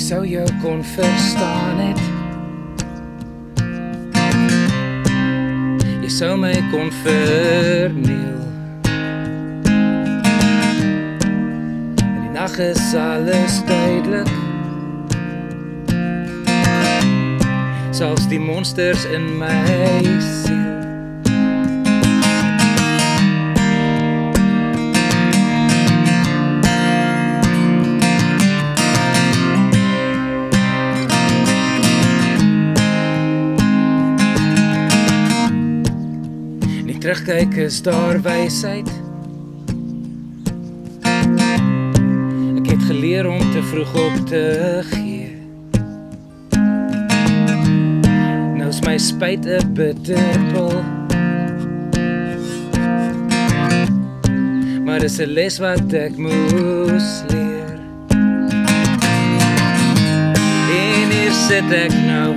sou jou kon verstaan het. Jy sou my kon verniel. In die nag is alles duidelik, selfs die monsters in my siel. Terugkyk is daar wysheid. Ek het geleer om te vroeg op te gee. Nou is my spyt 'n bitterpil, maar dis 'n les wat ek moes leer. En hier sit ek nou,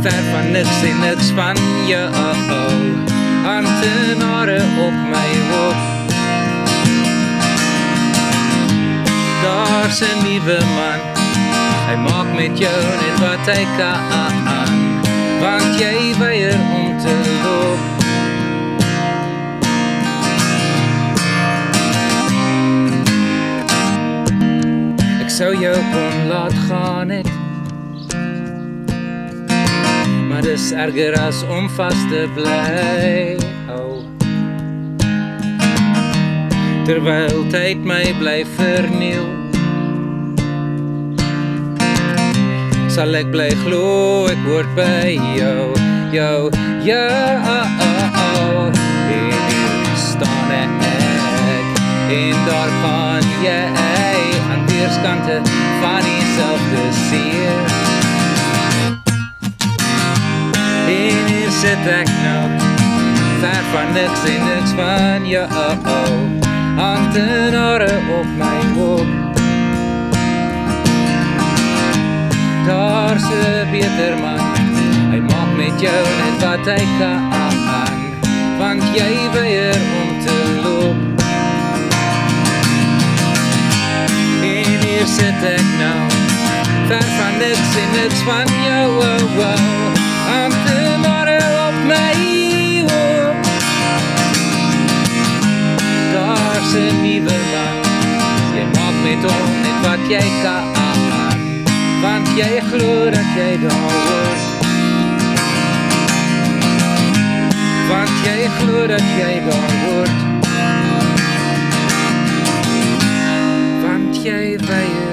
ver van niks en niks van jou. Ambtenare op my hoop. Daar's 'n nuwe man, hy maak met jou net wat hy kan, want jy weier om te loop. Ek sou jou kon laat gaan het, maar dis erger as om vas te bly hou. Terwyl tyd my bly verniel, sal ek bly glo ek hoort by jou. En hier staan ek, en daar gaan jy aan weerskante van dieselfde see. En hier sit ek nou, ver van niks en niks van jou. Ambtenare op my hoop. Daar's 'n beter man, hy maak met jou net wat hy kan, want jy weier om te loop. En hier sit ek nou, ver van niks en niks van jou. Ambtenare op my hoop. Daar's 'n nuwe man, jy maak met hom net wat jy kan, want jy glo dat jy daar hoort. Want jy glo dat jy daar hoort. Want jy weier